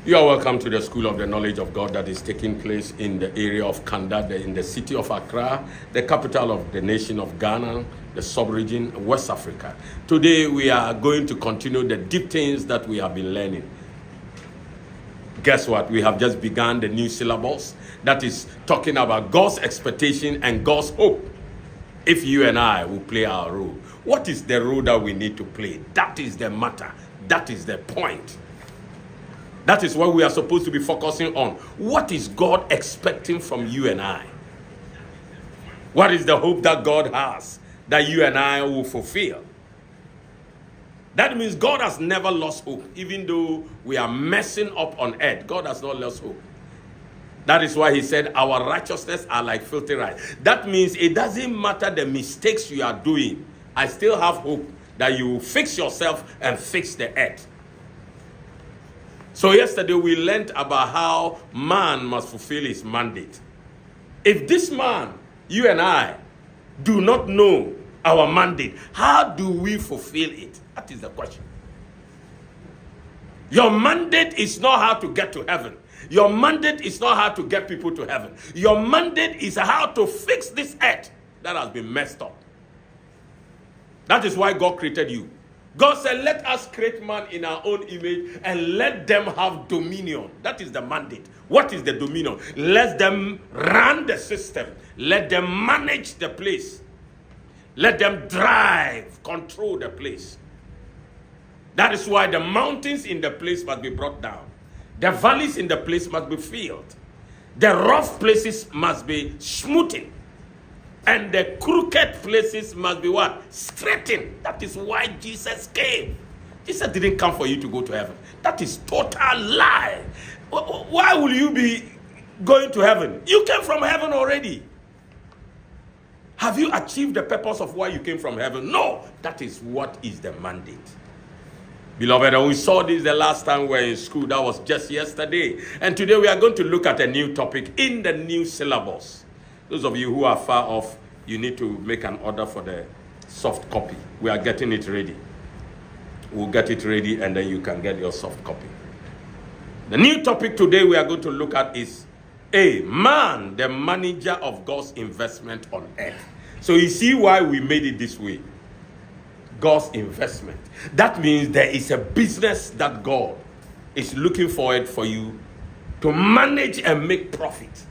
You are welcome to the School of the Knowledge of God that is taking place in the area of Kanda, in the city of Accra, the capital of the nation of Ghana, the sub-region, West Africa. Today we are going to continue the deep things that we have been learning. Guess what? We have just begun the new syllabus that is talking about God's expectation and God's hope. If you and I will play our role, what is the role that we need to play? That is the matter. That is the point. That is what we are supposed to be focusing on. What is God expecting from you and I? What is the hope that God has that you and I will fulfill? That means God has never lost hope. Even though we are messing up on earth, God has not lost hope. That is why he said our righteousness are like filthy rags. That means it doesn't matter the mistakes you are doing. I still have hope that you will fix yourself and fix the earth. So yesterday we learned about how man must fulfill his mandate. If this man, you and I, do not know our mandate, how do we fulfill it? That is the question. Your mandate is not how to get to heaven. Your mandate is not how to get people to heaven. Your mandate is how to fix this earth that has been messed up. That is why God created you. God said, let us create man in our own image and let them have dominion. That is the mandate. What is the dominion? Let them run the system. Let them manage the place. Let them drive, control the place. That is why the mountains in the place must be brought down. The valleys in the place must be filled. The rough places must be smoothened. And the crooked places must be what? Straightened. That is why Jesus came. Jesus didn't come for you to go to heaven. That is total lie. Why will you be going to heaven? You came from heaven already. Have you achieved the purpose of why you came from heaven? No. That is what is the mandate. Beloved, and we saw this the last time we were in school. That was just yesterday. And today we are going to look at a new topic in the new syllabus. Those of you who are far off, you need to make an order for the soft copy. We are getting it ready. We'll get it ready and then you can get your soft copy. The new topic today we are going to look at is man, the manager of God's investment on earth. So you see why we made it this way. God's investment. That means there is a business that God is looking forward for you to manage and make profit.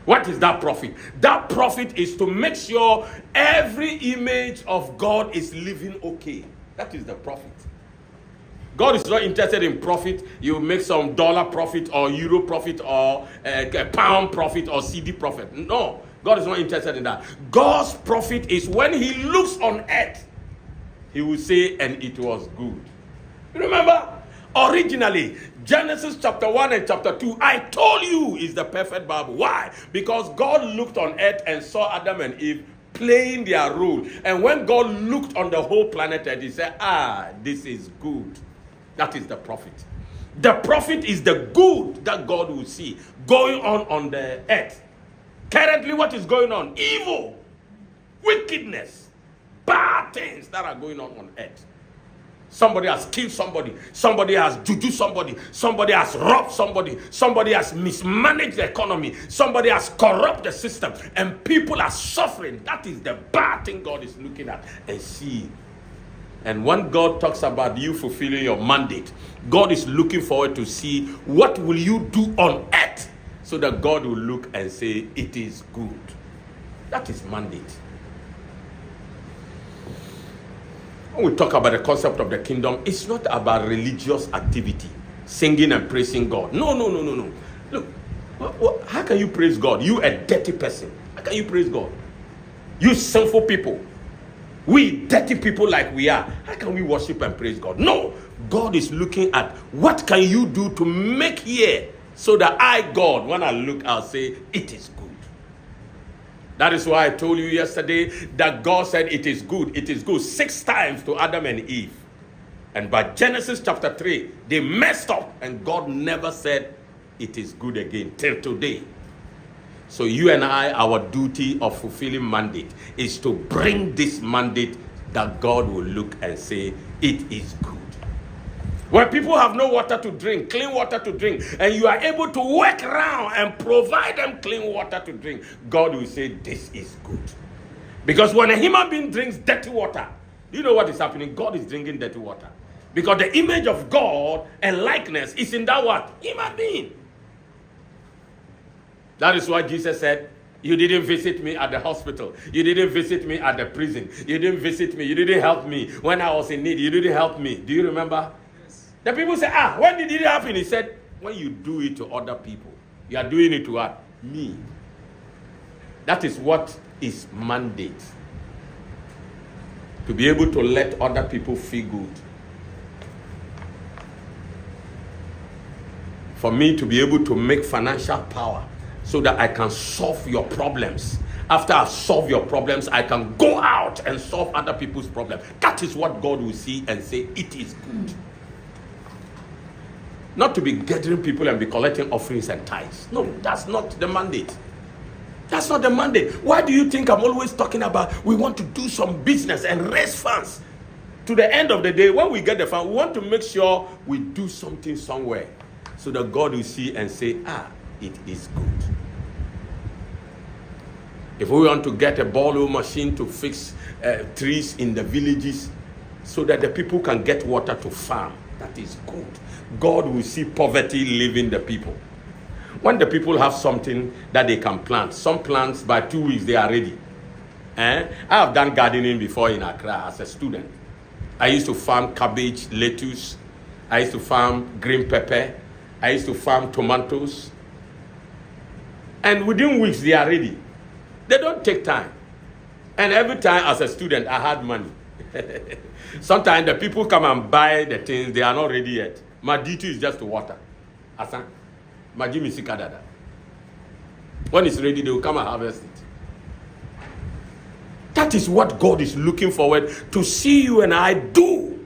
What is that profit? That profit is to make sure every image of God is living okay. That is the profit. God is not interested in profit. You make some dollar profit or euro profit or a pound profit or CD profit. No, God is not interested in that. God's profit is when he looks on earth, he will say, and it was good. Remember? Originally, Genesis chapter 1 and chapter 2, I told you, is the perfect Bible. Why? Because God looked on earth and saw Adam and Eve playing their role. And when God looked on the whole planet Earth, he said, this is good. That is the profit. The profit is the good that God will see going on the earth. Currently, what is going on? Evil, wickedness, bad things that are going on earth. Somebody has killed somebody. Somebody has juju somebody. Somebody has robbed somebody. Somebody has mismanaged the economy. Somebody has corrupted the system. And people are suffering. That is the bad thing God is looking at and seeing. And when God talks about you fulfilling your mandate, God is looking forward to see what will you do on earth so that God will look and say, it is good. That is mandate. When we talk about the concept of the kingdom, it's not about religious activity, singing and praising God. No. Look, how can you praise God? You a dirty person. How can you praise God? You sinful people. We dirty people like we are. How can we worship and praise God? No. God is looking at what can you do to make here so that I, God, when I look, I'll say, it is good. That is why I told you yesterday that God said it is good. It is good 6 times to Adam and Eve. And by Genesis chapter 3, they messed up and God never said it is good again till today. So you and I, our duty of fulfilling mandate is to bring this mandate that God will look and say, it is good. Where people have no water to drink, clean water to drink, and you are able to work around and provide them clean water to drink, God will say, this is good. Because when a human being drinks dirty water, do you know what is happening? God is drinking dirty water. Because the image of God and likeness is in that what? Human being. That is why Jesus said, you didn't visit me at the hospital. You didn't visit me at the prison. You didn't visit me. You didn't help me. When I was in need, you didn't help me. Do you remember? Yes. The people say, when did it happen? He said, when you do it to other people, you are doing it to what? Me. That is what is mandate. To be able to let other people feel good. For me to be able to make financial power so that I can solve your problems. After I solve your problems, I can go out and solve other people's problems. That is what God will see and say, it is good. Not to be gathering people and be collecting offerings and tithes. No, that's not the mandate. That's not the mandate. Why do you think I'm always talking about we want to do some business and raise funds? To the end of the day, when we get the fund, we want to make sure we do something somewhere so that God will see and say, it is good. If we want to get a borrow machine to fix trees in the villages so that the people can get water to farm, that is good. God will see poverty leaving the people. When the people have something that they can plant, some plants by 2 weeks they are ready. I have done gardening before in Accra as a student. I used to farm cabbage, lettuce. I used to farm green pepper. I used to farm tomatoes. And within weeks they are ready. They don't take time. And every time as a student I had money. Sometimes the people come and buy the things, they are not ready yet. My duty is just to water. Asan. When it's ready, they will come and harvest it. That is what God is looking forward to see you and I do.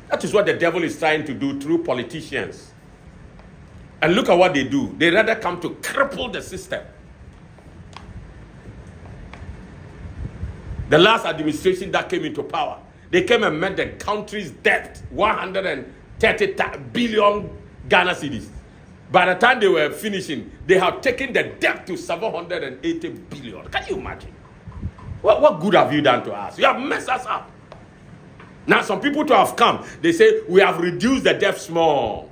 That is what the devil is trying to do through politicians. And look at what they do. They rather come to cripple the system. The last administration that came into power, they came and met the country's debt, 130 billion Ghana cedis. By the time they were finishing, they have taken the debt to 780 billion. Can you imagine? What good have you done to us? You have messed us up. Now, some people to have come, they say, we have reduced the debt small.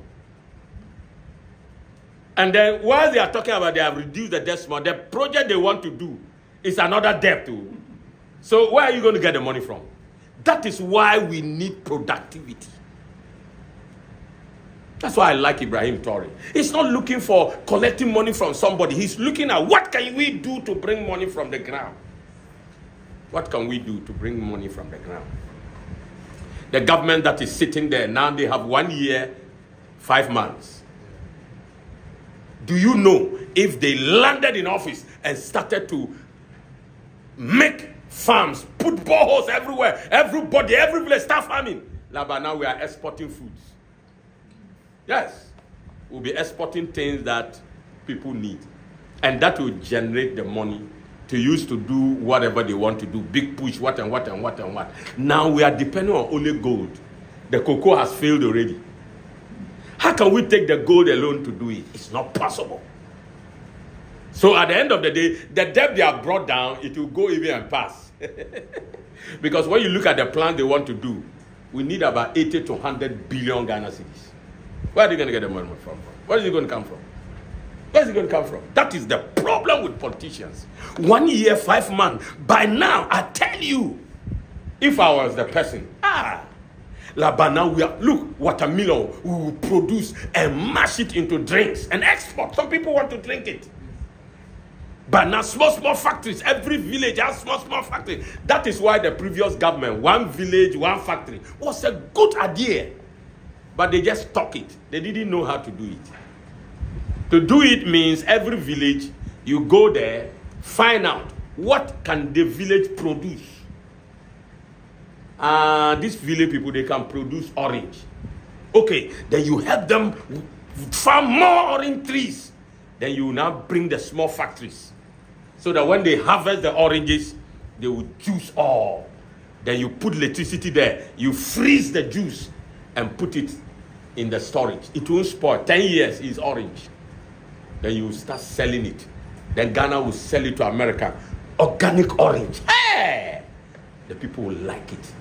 And then while they are talking about they have reduced the debt small, the project they want to do is another debt too. So where are you going to get the money from? That is why we need productivity. That's why I like Ibrahim Traore. He's not looking for collecting money from somebody. He's looking at what can we do to bring money from the ground. What can we do to bring money from the ground? The government that is sitting there now, they have 1 year, 5 months. Do you know if they landed in office and started to make farms, put boreholes everywhere, everybody, every village start farming? Now we are exporting foods. Yes, we'll be exporting things that people need. And that will generate the money to use to do whatever they want to do. Big push, what and what and what and what. Now we are depending on only gold. The cocoa has failed already. How can we take the gold alone to do it? It's not possible. So at the end of the day, the debt they have brought down, it will go even and pass. Because when you look at the plan they want to do, we need about 80 to 100 billion Ghana cedis. Where are they going to get the money from? Where is it going to come from? Where is it going to come from? That is the problem with politicians. 1 year, 5 months. By now, I tell you, if I was the person, Labana, look, watermelon, we will produce and mash it into drinks and export. Some people want to drink it. But now, small factories, every village has small factories. That is why the previous government, one village, one factory, was a good idea. But they just talk it. They didn't know how to do it. To do it means every village, you go there, find out what can the village produce. These village people, they can produce orange. Okay, then you help them farm more orange trees. Then you now bring the small factories. So that when they harvest the oranges, they will juice all. Then you put electricity there. You freeze the juice and put it in the storage. It won't spoil. 10 years is orange. Then you start selling it. Then Ghana will sell it to America. Organic orange. Hey! The people will like it.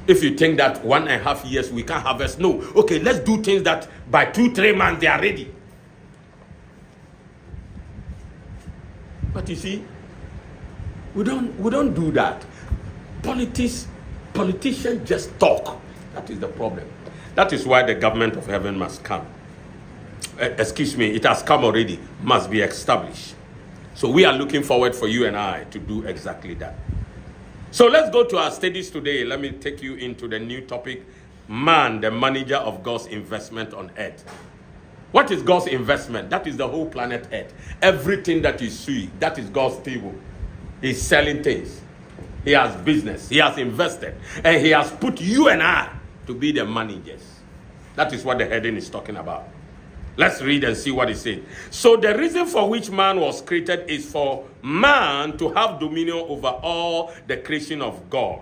If you think that 1.5 years we can't harvest, no. Okay, let's do things that by 2-3 months they are ready. But you see, we don't do that. Politicians just talk. That is the problem. That is why the government of heaven must come. Excuse me, it has come already. Must be established. So we are looking forward for you and I to do exactly that. So let's go to our studies today. Let me take you into the new topic, man, the manager of God's investment on earth. What is God's investment? That is the whole planet earth. Everything that you see, that is God's table. He's selling things. He has business. He has invested. And he has put you and I to be the managers. That is what the heading is talking about. Let's read and see what it says. So the reason for which man was created is for man to have dominion over all the creation of God.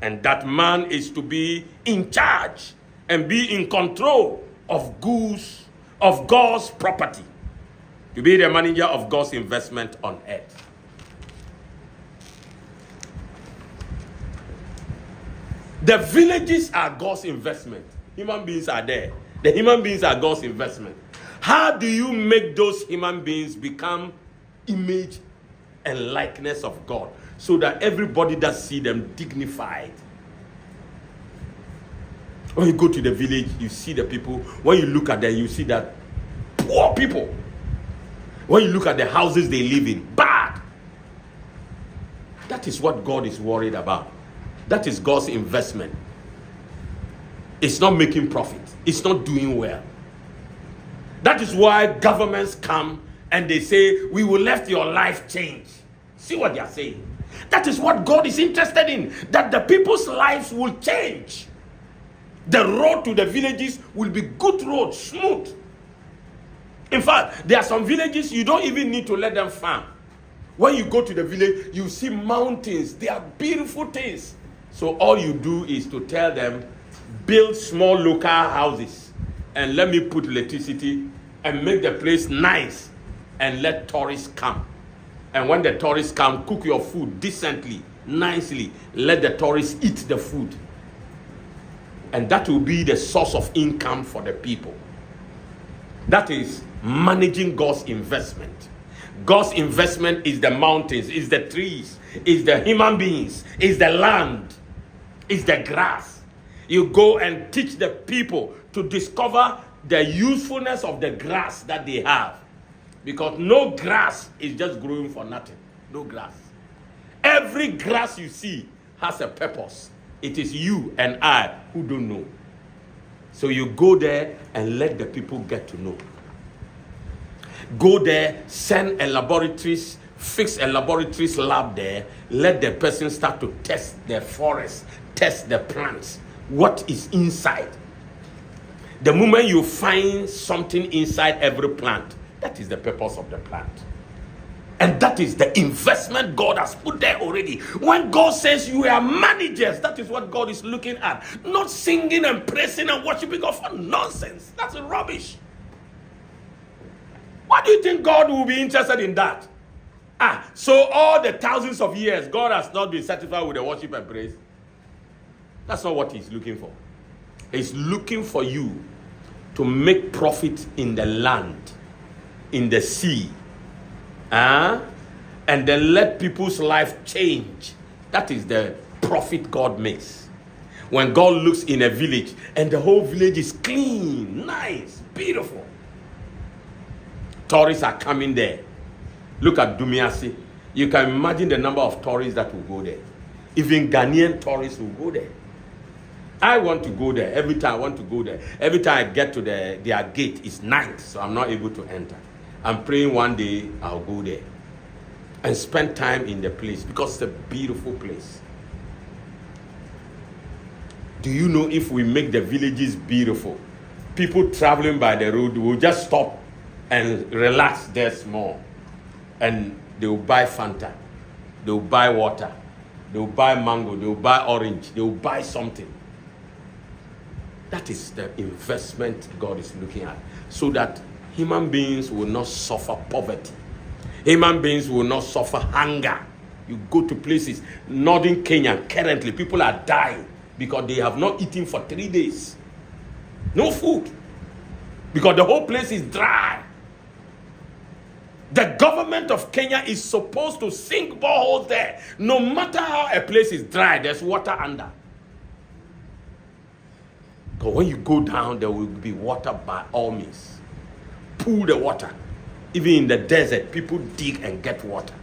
And that man is to be in charge and be in control of goods, of God's property. To be the manager of God's investment on earth. The villages are God's investment. Human beings are there. The human beings are God's investment. How do you make those human beings become image and likeness of God so that everybody that see them dignified? When you go to the village, you see the people. When you look at them, you see that poor people. When you look at the houses they live in, bad. That is what God is worried about. That is God's investment. It's not making profit. It's not doing well. That is why governments come and they say, we will let your life change. See what they are saying? That is what God is interested in. That the people's lives will change. The road to the villages will be good road, smooth. In fact, there are some villages you don't even need to let them farm. When you go to the village, you see mountains. They are beautiful things. So all you do is to tell them, build small local houses and let me put electricity and make the place nice and let tourists come. And when the tourists come, cook your food decently, nicely. Let the tourists eat the food. And that will be the source of income for the people. That is managing God's investment. God's investment is the mountains, is the trees, is the human beings, is the land, is the grass. You go and teach the people to discover the usefulness of the grass that they have. Because no grass is just growing for nothing. No grass. Every grass you see has a purpose. It is you and I who don't know. So you go there and let the people get to know. Go there, send a laboratories, fix a laboratories lab there, let the person start to test the forest, test the plants, what is inside. The moment you find something inside every plant, that is the purpose of the plant. And that is the investment God has put there already. When God says you are managers, that is what God is looking at. Not singing and praising and worshiping God for nonsense. That's rubbish. Why do you think God will be interested in that? So all the thousands of years, God has not been satisfied with the worship and praise. That's not what he's looking for. He's looking for you to make profit in the land, in the sea. And then let people's life change. That is the profit God makes. When God looks in a village and the whole village is clean, nice, beautiful. Tourists are coming there. Look at Dumiasi. You can imagine the number of tourists that will go there. Even Ghanaian tourists will go there. I want to go there. Every time I want to go there. Every time I get to their gate, it's night, so I'm not able to enter. I'm praying one day I'll go there and spend time in the place because it's a beautiful place. Do you know if we make the villages beautiful, people traveling by the road will just stop and relax there small, and they will buy Fanta, they will buy water, they will buy mango, they will buy orange, they will buy something. That is the investment God is looking at, so that human beings will not suffer poverty. Human beings will not suffer hunger. You go to places, northern Kenya, currently, people are dying because they have not eaten for 3 days. No food. Because the whole place is dry. The government of Kenya is supposed to sink boreholes there. No matter how a place is dry, there's water under. Because when you go down, there will be water by all means. Pull the water. Even in the desert, people dig and get water.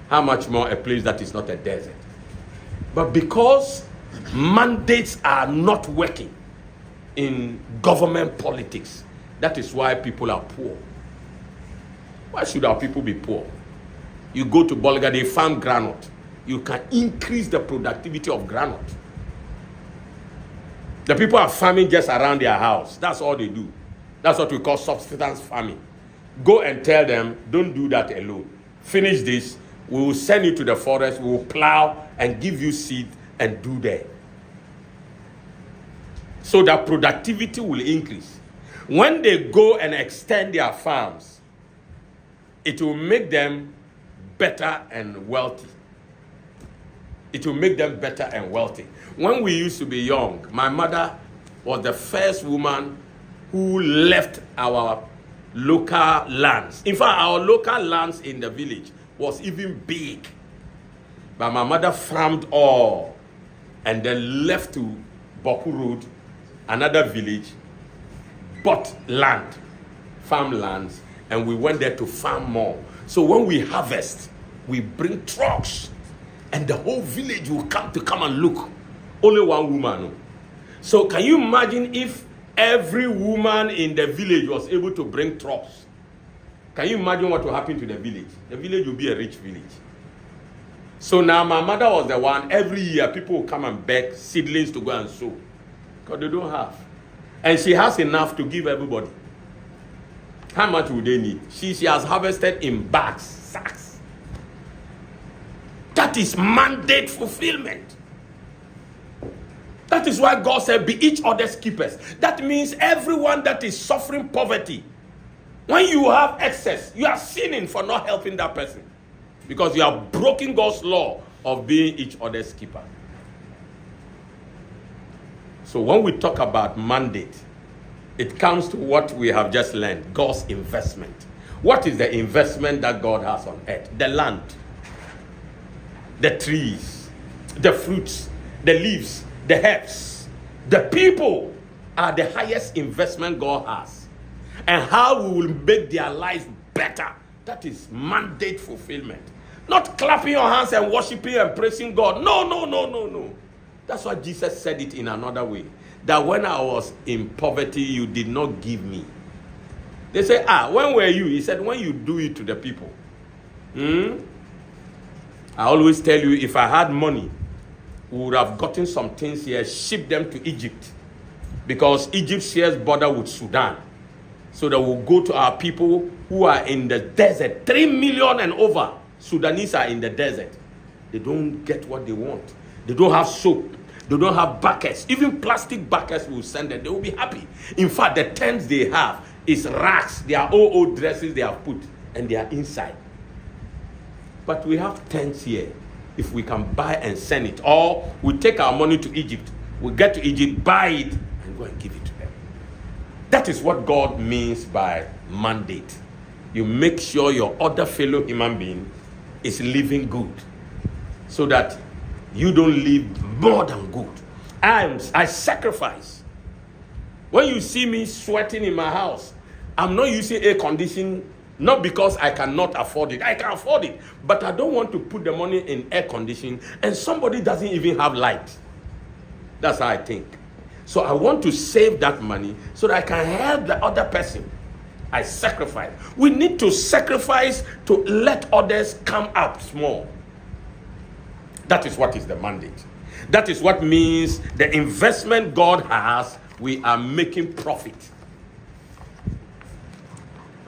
How much more a place that is not a desert? But because mandates are not working in government politics, that is why people are poor. Why should our people be poor? You go to Bolga, they farm granite. You can increase the productivity of granite. The people are farming just around their house. That's all they do. That's what we call subsistence farming. Go and tell them, don't do that alone. Finish this. We will send you to the forest. We will plow and give you seed and do that. So that productivity will increase. When they go and extend their farms, it will make them better and wealthy. It will make them better and wealthy. When we used to be young, my mother was the first woman who left our local lands. In fact, our local lands in the village was even big. But my mother farmed all and then left to Boku Road, another village, bought land, farmlands, and we went there to farm more. So when we harvest, we bring trucks, and the whole village will come and look. Only one woman. So can you imagine if every woman in the village was able to bring trucks? Can you imagine what will happen to the village? The village will be a rich village. So now my mother was the one, every year people will come and beg seedlings to go and sow. Because they don't have. And she has enough to give everybody. How much would they need? She has harvested in bags, sacks. That is mandate fulfillment. That is why God said, be each other's keepers. That means everyone that is suffering poverty, when you have excess, you are sinning for not helping that person. Because you have broken God's law of being each other's keeper. So when we talk about mandate, it comes to what we have just learned, God's investment. What is the investment that God has on earth? The land, the trees, the fruits, the leaves, the herbs, the people are the highest investment God has. And how we will make their lives better, that is mandate fulfillment. Not clapping your hands and worshiping and praising God. No. That's why Jesus said it in another way. That when I was in poverty, you did not give me. They say, when were you? He said, when you do it to the people. I always tell you, if I had money, we would have gotten some things here, shipped them to Egypt. Because Egypt shares border with Sudan. So that we'll go to our people who are in the desert. 3 million and over Sudanese are in the desert. They don't get what they want. They don't have soap. They don't have buckets. Even plastic buckets will send them. They will be happy. In fact, the tents they have is racks. They are old dresses they have put. And they are inside. But we have tents here. If we can buy and send it. Or we take our money to Egypt. We get to Egypt, buy it, and go and give it to them. That is what God means by mandate. You make sure your other fellow human being is living good. So that you don't live more than good. I sacrifice. When you see me sweating in my house, I'm not using air conditioning, not because I cannot afford it. I can afford it. But I don't want to put the money in air conditioning and somebody doesn't even have light. That's how I think. So I want to save that money so that I can help the other person. I sacrifice. We need to sacrifice to let others come up small. That is what is the mandate. That is what means the investment God has, we are making profit.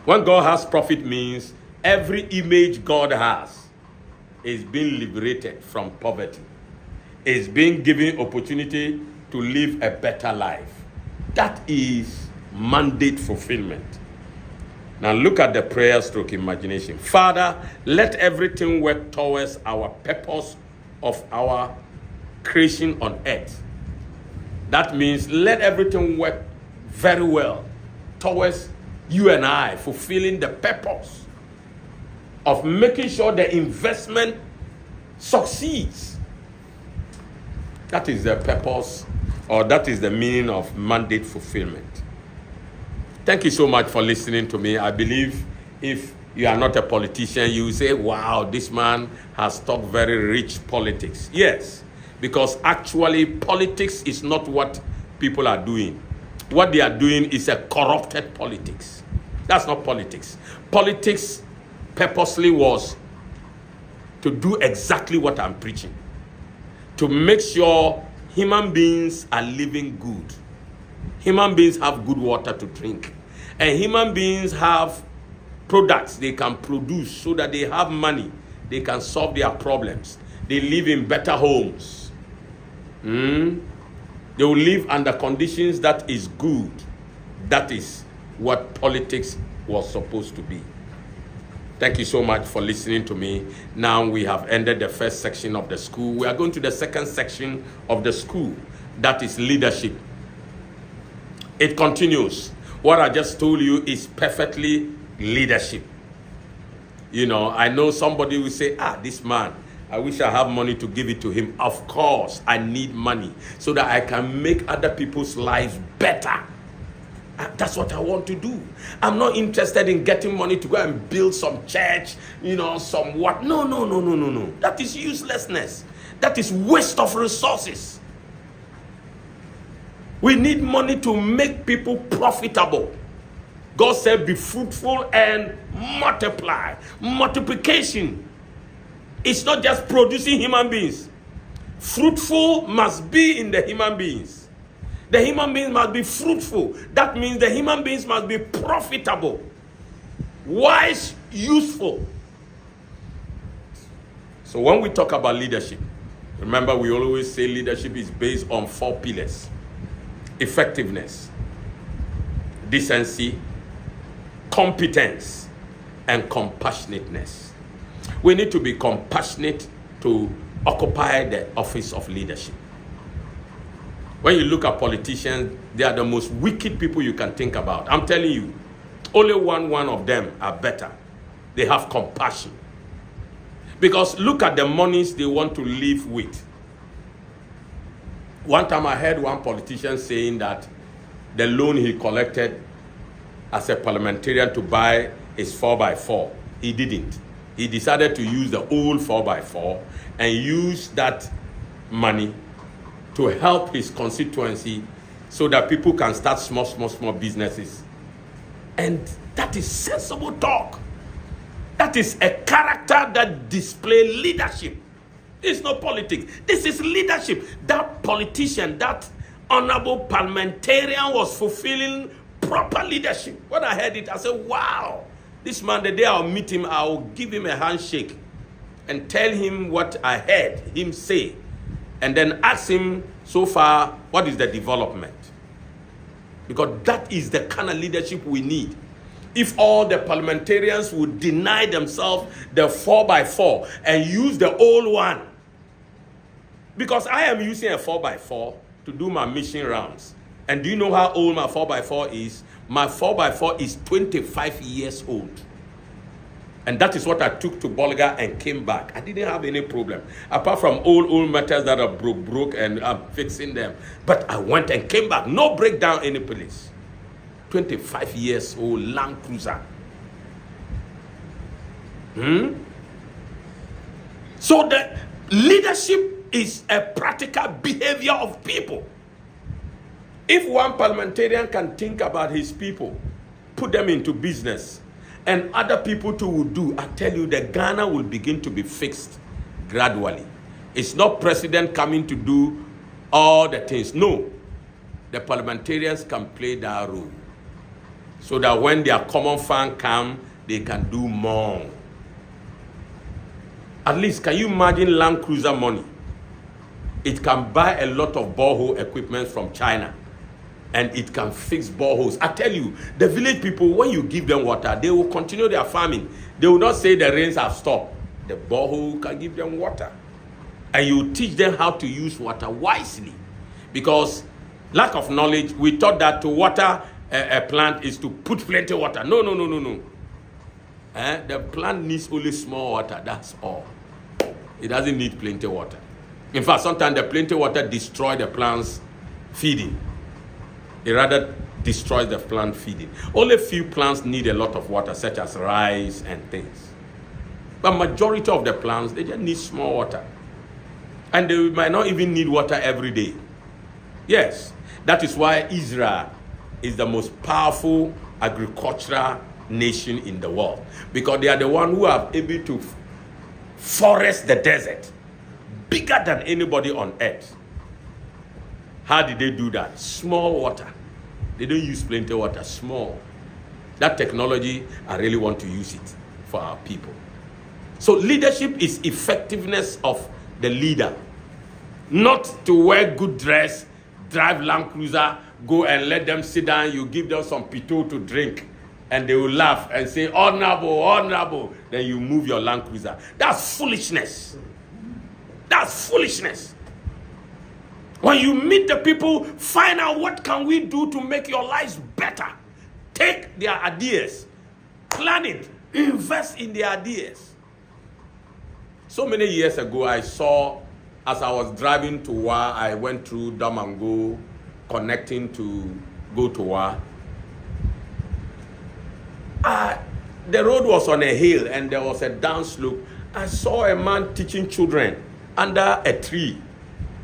When God has profit means every image God has is being liberated from poverty. Is being given opportunity to live a better life. That is mandate fulfillment. Now look at the prayer stroke imagination. Father, let everything work towards our purpose of our creation on earth. That means let everything work very well towards you and I fulfilling the purpose of making sure the investment succeeds. That is the purpose, or that is the meaning of mandate fulfillment. Thank you so much for listening to me. I believe if you are not a politician, you say, wow, this man has talked very rich politics. Yes, because actually politics is not what people are doing. What they are doing is a corrupted politics. That's not politics. Politics purposely was to do exactly what I'm preaching. To make sure human beings are living good. Human beings have good water to drink. And human beings have products they can produce so that they have money. They can solve their problems. They live in better homes. They will live under conditions that is good. That is what politics was supposed to be. Thank you so much for listening to me. Now we have ended the first section of the school. We are going to the second section of the school. That is leadership. It continues. What I just told you is perfectly leadership. You know, I know somebody will say, this man, I wish I have money to give it to him. Of course, I need money so that I can make other people's lives better. That's what I want to do. I'm not interested in getting money to go and build some church, some what. No. That is uselessness. That is waste of resources. We need money to make people profitable. God said, be fruitful and multiply. Multiplication. It's not just producing human beings. Fruitful must be in the human beings. The human beings must be fruitful. That means the human beings must be profitable, wise, useful. So when we talk about leadership, remember we always say leadership is based on 4 pillars. Effectiveness, decency, competence, and compassionateness. We need to be compassionate to occupy the office of leadership. When you look at politicians, they are the most wicked people you can think about. I'm telling you, only one of them are better. They have compassion. Because look at the monies they want to live with. One time I heard one politician saying that the loan he collected as a parliamentarian to buy his 4x4, he didn't. He decided to use the old 4x4 and use that money to help his constituency so that people can start small businesses. And that is sensible talk. That is a character that displays leadership. It's not politics. This is leadership. That politician, that honorable parliamentarian was fulfilling proper leadership. When I heard it, I said, wow, this man, the day I'll meet him, I'll give him a handshake and tell him what I heard him say. And then ask him, so far, what is the development? Because that is the kind of leadership we need. If all the parliamentarians would deny themselves the 4x4 and use the old one, because I am using a 4x4 to do my mission rounds. And do you know how old my 4x4 is? My 4x4 is 25 years old. And that is what I took to Bolga and came back. I didn't have any problem. Apart from old metals that are broke and I'm fixing them. But I went and came back. No breakdown any place. 25 years old Land Cruiser. So the leadership is a practical behavior of people. If one parliamentarian can think about his people, put them into business, and other people too will do, I tell you, the Ghana will begin to be fixed gradually. It's not president coming to do all the things. No. The parliamentarians can play that role. So that when their common fund come, they can do more. At least, can you imagine Land Cruiser money? It can buy a lot of borehole equipment from China. and it can fix boreholes. I tell you, the village people, when you give them water, they will continue their farming. They will not say the rains have stopped. The borehole can give them water. And you teach them how to use water wisely. Because lack of knowledge, we thought that to water a plant is to put plenty of water. No. The plant needs only small water, that's all. It doesn't need plenty of water. In fact, sometimes the plenty of water destroys the plant's feeding. It rather destroys the plant feeding. Only few plants need a lot of water, such as rice and things. But majority of the plants, they just need small water. And they might not even need water every day. Yes, that is why Israel is the most powerful agricultural nation in the world. Because they are the one who are able to forest the desert. Bigger than anybody on earth. How did they do that? Small water. They don't use plenty of water, small. That technology, I really want to use it for our people. So leadership is effectiveness of the leader. Not to wear good dress, drive Land Cruiser, go and let them sit down, you give them some pito to drink, and they will laugh and say, honorable, honorable. Then you move your Land Cruiser. That's foolishness. That's foolishness. When you meet the people, find out what can we do to make your lives better. Take their ideas, plan it, invest in their ideas. So many years ago, I saw, as I was driving to Wa, I went through Damango, connecting to go to Wa. The road was on a hill and there was a downslope. I saw a man teaching children under a tree,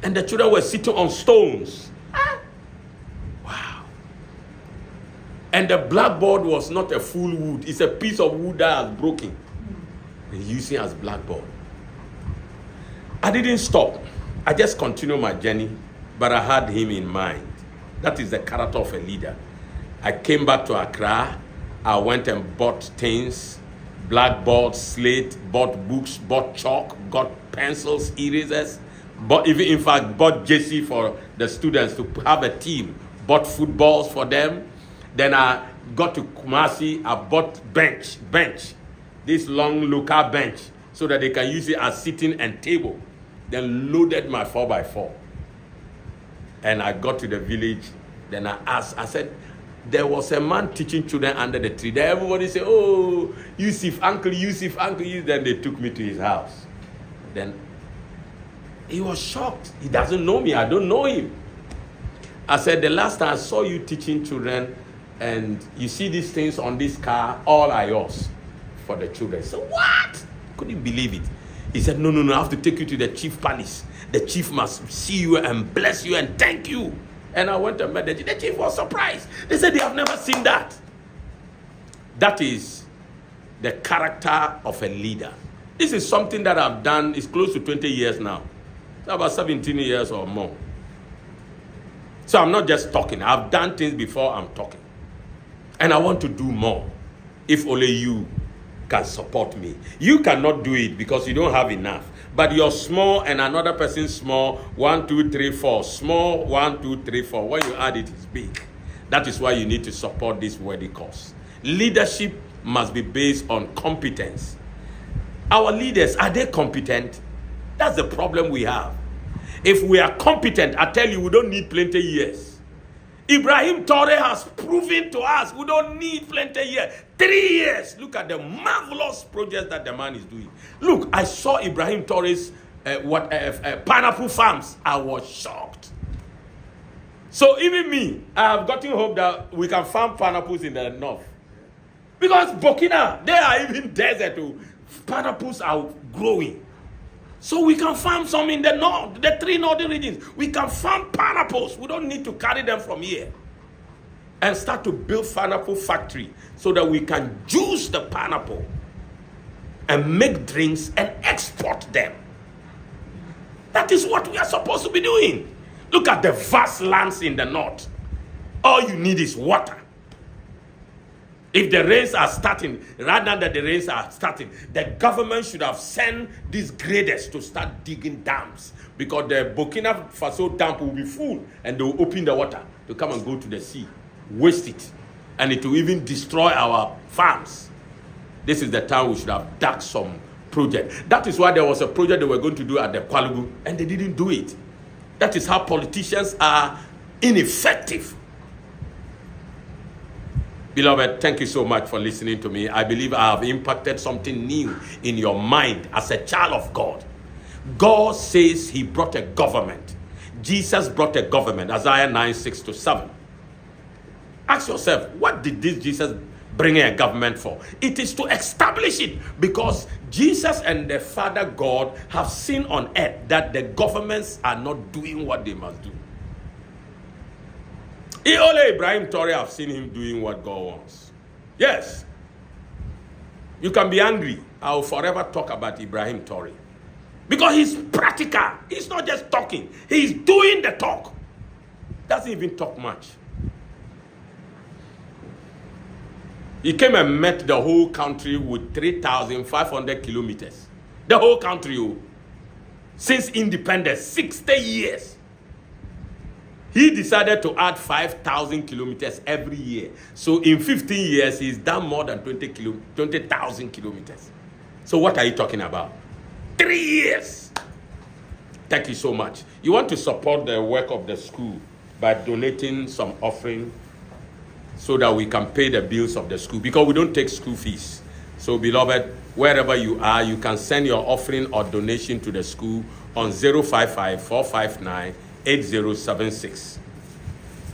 and the children were sitting on stones. Wow. And the blackboard was not a full wood, it's a piece of wood that has broken. He's using it as blackboard. I didn't stop. I just continued my journey, but I had him in mind. That is the character of a leader. I came back to Accra. I went and bought things, blackboard, slate, bought books, bought chalk, got pencils, erasers, bought jersey for the students to have a team, bought footballs for them. Then I got to Kumasi, I bought bench, this long local bench, so that they can use it as sitting and table. Then loaded my 4x4. And I got to the village. Then I asked, I said, there was a man teaching children under the tree. Then everybody said, oh, Yusuf, Uncle Yusuf. Then they took me to his house. Then he was shocked. He doesn't know me. I don't know him. I said, the last time I saw you teaching children, and you see these things on this car, all are yours for the children. So what? Couldn't believe it. He said, no, I have to take you to the chief palace. The chief must see you and bless you and thank you. And I went and met the chief. The chief was surprised. They said they have never seen that. That is the character of a leader. This is something that I've done. It's close to 20 years now. It's about 17 years or more. So I'm not just talking. I've done things before I'm talking. And I want to do more. If only you can support me. You cannot do it because you don't have enough. But you're small and another person small. 1, 2, 3, 4. Small 1, 2, 3, 4. When you add it, it's big. That is why you need to support this worthy cause. Leadership must be based on competence. Our leaders, are they competent? That's the problem we have. If we are competent, I tell you, we don't need plenty years. Ibrahim Traore has proven to us we don't need plenty years. 3 years. Look at the marvelous project that the man is doing. Look, I saw Ibrahim Traure's pineapple farms. I was shocked. So even me, I have gotten hope that we can farm pineapples in the north. Because Burkina, they are even desert too. Pineapples are growing. So we can farm some in the north, the 3 northern regions. We can farm pineapples. We don't need to carry them from here. And start to build pineapple factory so that we can juice the pineapple and make drinks and export them. That is what we are supposed to be doing. Look at the vast lands in the north. All you need is water. If the rains are starting, rather than the rains are starting, the government should have sent these graders to start digging dams, because the Burkina Faso dam will be full and they will open the water to come and go to the sea, waste it, and it will even destroy our farms. This is the time we should have dug some project. That is why there was a project they were going to do at the Kwalugu, and they didn't do it. That is how politicians are ineffective. Beloved, thank you so much for listening to me. I believe I have impacted something new in your mind as a child of God. God says he brought a government. Jesus brought a government. Isaiah 9:6-7. Ask yourself, what did this Jesus bring a government for? It is to establish it, because Jesus and the Father God have seen on earth that the governments are not doing what they must do. Only Ibrahim Torre, I've seen him doing what God wants. Yes. You can be angry. I will forever talk about Ibrahim Torre. Because he's practical. He's not just talking. He's doing the talk. Doesn't even talk much. He came and met the whole country with 3,500 kilometers. The whole country, since independence, 60 years. He decided to add 5,000 kilometers every year. So in 15 years, he's done more than 20,000 kilometers. So what are you talking about? 3 years. Thank you so much. You want to support the work of the school by donating some offering so that we can pay the bills of the school, because we don't take school fees. So beloved, wherever you are, you can send your offering or donation to the school on 055-459-8076.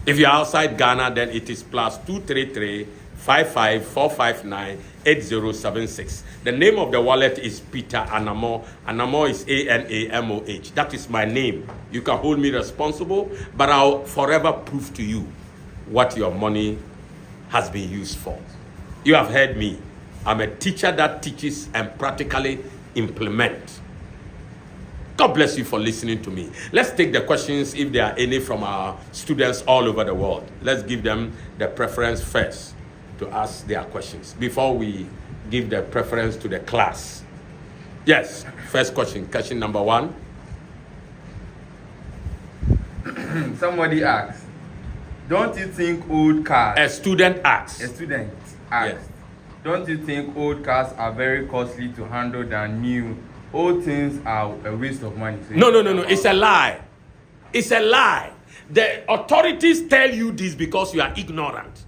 If you're outside Ghana, then it is +233 55-459-8076. The name of the wallet is Peter Anamo. Anamo is ANAMOH. That is my name. You can hold me responsible, but I'll forever prove to you what your money has been used for. You have heard me. I'm a teacher that teaches and practically implements. God bless you for listening to me. Let's take the questions, if there are any, from our students all over the world. Let's give them the preference first to ask their questions before we give the preference to the class. Yes, first question number 1. Somebody asks, don't you think old cars... A student asks. Yes. Don't you think old cars are very costly to handle than new? Old things are a waste of money. No. It's a lie. It's a lie. The authorities tell you this because you are ignorant,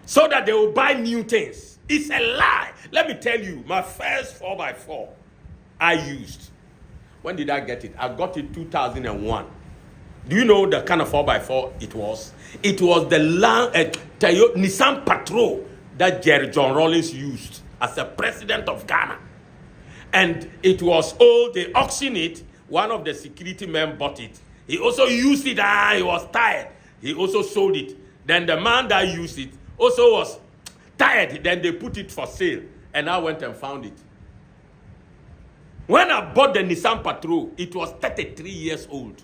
so that they will buy new things. It's a lie. Let me tell you, my first 4x4 I used. When did I get it? I got it 2001. Do you know the kind of 4x4 it was? It was the Nissan Patrol that Jerry John Rawlings used as the president of Ghana. And it was old. They auctioned it. One of the security men bought it. He also used it. He was tired. He also sold it. Then the man that used it also was tired. Then they put it for sale. And I went and found it. When I bought the Nissan Patrol, it was 33 years old.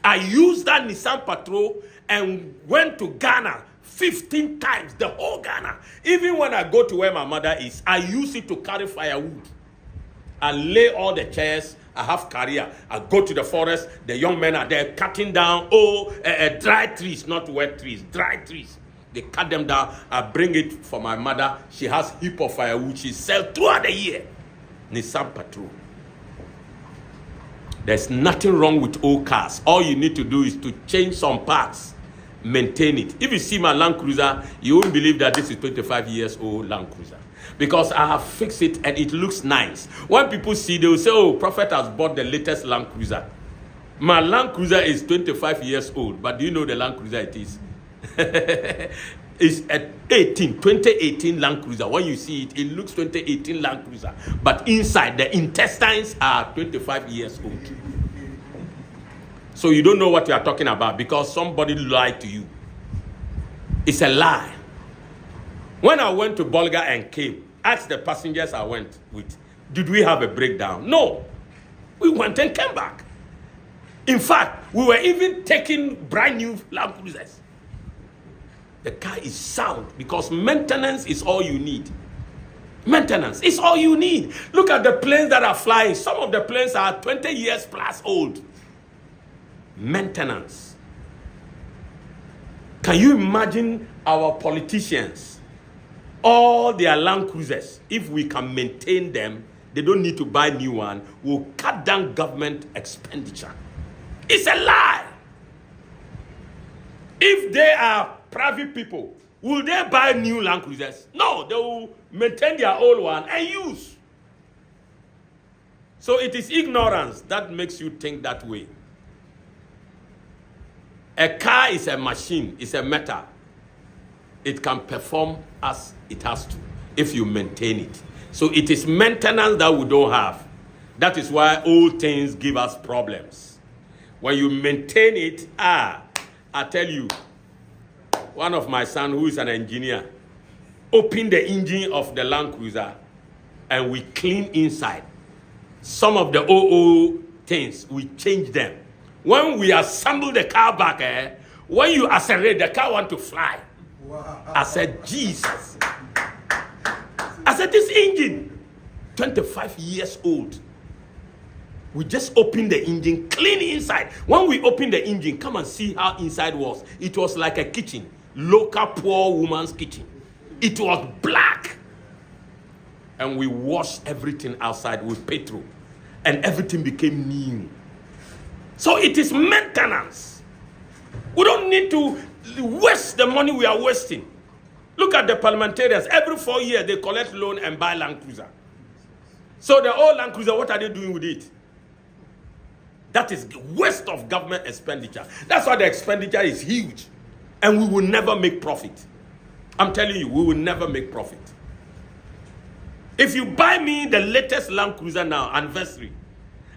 I used that Nissan Patrol and went to Ghana 15 times, the whole Ghana. Even when I go to where my mother is, I use it to carry firewood. I lay all the chairs. I have career. I go to the forest. The young men are there cutting down dry trees, not wet trees, dry trees. They cut them down. I bring it for my mother. She has heap of firewood. She sells throughout the year. Nissan Patrol. There's nothing wrong with old cars. All you need to do is to change some parts, maintain it. If you see my Land Cruiser, you won't believe that this is 25 years old Land Cruiser, because I have fixed it and it looks nice. When people see, they will say, "Oh, Prophet has bought the latest Land Cruiser." My Land Cruiser is 25 years old, but do you know the Land Cruiser it is? It's a 2018 Land Cruiser. When you see it, it looks 2018 Land Cruiser, but inside the intestines are 25 years old. So you don't know what you are talking about because somebody lied to you. It's a lie. When I went to Bolga and came, asked the passengers I went with, did we have a breakdown? No. We went and came back. In fact, we were even taking brand new Land Cruisers. The car is sound because maintenance is all you need. Maintenance is all you need. Look at the planes that are flying. Some of the planes are 20 years plus old. Maintenance. Can you imagine our politicians, all their Land Cruisers, if we can maintain them, they don't need to buy new one, will cut down government expenditure. It's a lie. If they are private people, will they buy new Land Cruisers? No, they will maintain their old one and use. So it is ignorance that makes you think that way. A car is a machine, it's a metal. It can perform as it has to if you maintain it. So it is maintenance that we don't have. That is why old things give us problems. When you maintain it, I tell you, one of my son who is an engineer, opened the engine of the Land Cruiser and we clean inside. Some of the old things, we change them. When we assemble the car back, when you accelerate, the car want to fly. Wow. I said, Jesus. I said, this engine, 25 years old. We just opened the engine, clean inside. When we opened the engine, come and see how inside was. It was like a kitchen, local poor woman's kitchen. It was black. And we washed everything outside with petrol. And everything became new. So it is maintenance. We don't need to waste the money we are wasting. Look at the parliamentarians. Every 4 years, they collect loan and buy Land Cruiser. So the old Land Cruiser, what are they doing with it? That is waste of government expenditure. That's why the expenditure is huge. And we will never make profit. I'm telling you, we will never make profit. If you buy me the latest Land Cruiser now, anniversary,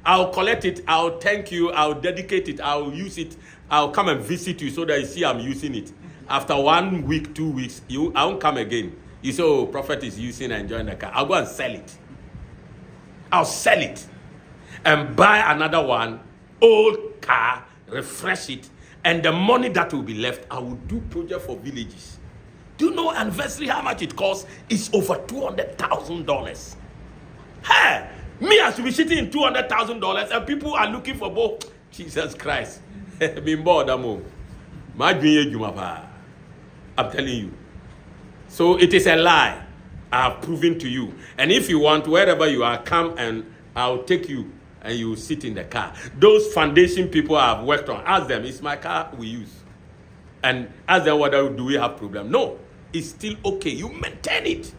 I'll collect it, I'll thank you, I'll dedicate it, I'll use it, I'll come and visit you so that you see I'm using it. After 1 week, 2 weeks, I won't come again. You say, oh, Prophet is using and enjoying the car. I'll go and sell it. I'll sell it and buy another one, old car, refresh it, and the money that will be left, I will do project for villages. Do you know anniversary how much it costs? It's over $200,000. Hey, me I should be sitting in $200,000 and people are looking for both. Jesus Christ. I'm telling you. So it is a lie. I have proven to you. And if you want, wherever you are, come and I'll take you and you sit in the car. Those foundation people I have worked on, ask them, it's my car we use. And ask them whether do we have problem. No, it's still okay. You maintain it.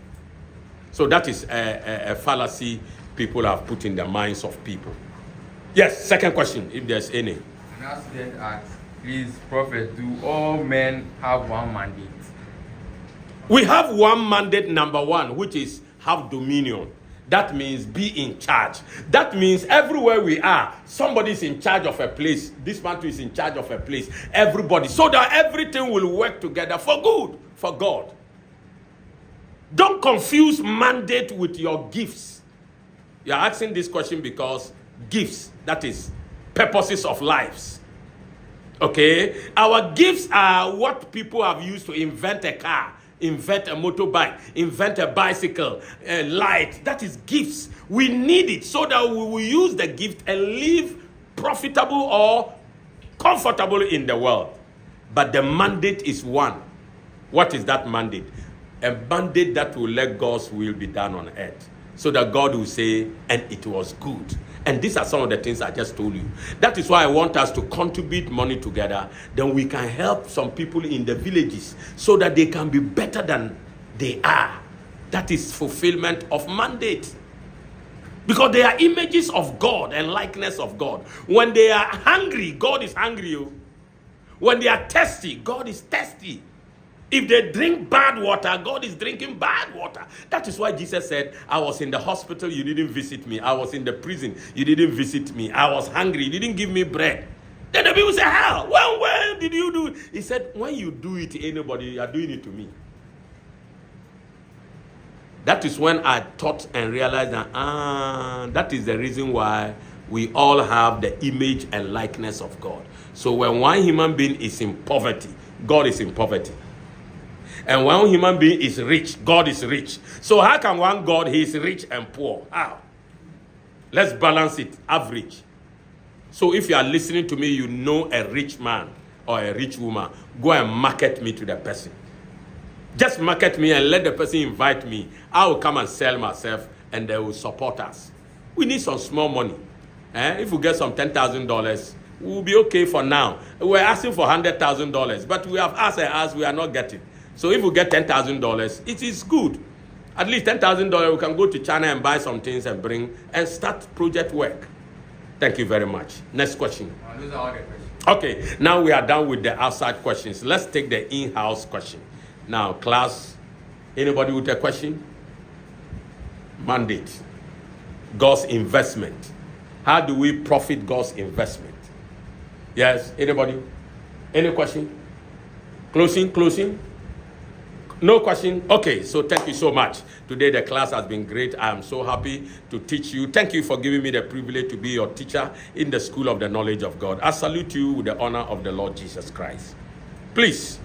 So that is a fallacy people have put in the minds of people. Yes, second question, if there's any. An student asks, please, Prophet, do all men have one mandate? We have one mandate, number one, which is have dominion. That means be in charge. That means everywhere we are, somebody is in charge of a place. This man too is in charge of a place. Everybody. So that everything will work together for good, for God. Don't confuse mandate with your gifts. You're asking this question because gifts, that is purposes of lives. Okay? Our gifts are what people have used to invent a car, invent a motorbike, invent a bicycle, a light. That is gifts. We need it so that we will use the gift and live profitable or comfortable in the world. But the mandate is one. What is that mandate? A mandate that will let God's will be done on earth. So that God will say, and it was good. And these are some of the things I just told you. That is why I want us to contribute money together. Then we can help some people in the villages so that they can be better than they are. That is fulfillment of mandate. Because they are images of God and likeness of God. When they are hungry, God is hungry. When they are thirsty, God is thirsty. If they drink bad water, God is drinking bad water. That is why Jesus said, I was in the hospital, you didn't visit me. I was in the prison, you didn't visit me. I was hungry, you didn't give me bread. Then the people say, how? When did you do it? He said, when you do it to anybody, you are doing it to me. That is when I thought and realized that, that is the reason why we all have the image and likeness of God. So when one human being is in poverty, God is in poverty. And one human being is rich, God is rich. So how can one God, he is rich and poor? How? Let's balance it, average. So if you are listening to me, you know a rich man or a rich woman, go and market me to the person. Just market me and let the person invite me. I will come and sell myself and they will support us. We need some small money. If we get some $10,000, we'll be okay for now. We're asking for $100,000, but we have asked and asked, we are not getting. So if we get $10,000, it is good. At least $10,000, we can go to China and buy some things and bring and start project work. Thank you very much. Next question. Those are all the questions. Okay, now we are done with the outside questions. Let's take the in-house question. Now, class, anybody with a question? Mandate. God's investment. How do we profit God's investment? Yes, anybody? Any question? Closing? No question? Okay, so thank you so much. Today the class has been great. I am so happy to teach you. Thank you for giving me the privilege to be your teacher in the school of the knowledge of God. I salute you with the honor of the Lord Jesus Christ. Please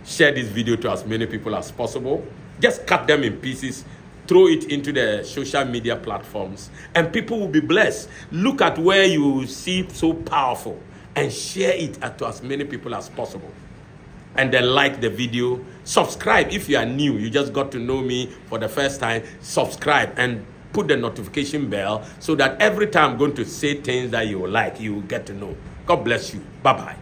share this video to as many people as possible. Just cut them in pieces, throw it into the social media platforms, and people will be blessed. Look at where you see so powerful and share it to as many people as possible. And then like the video, subscribe if you are new, you just got to know me for the first time. Subscribe and put the notification bell so that every time I'm going to say things that you like, you will get to know. God bless you. Bye-bye.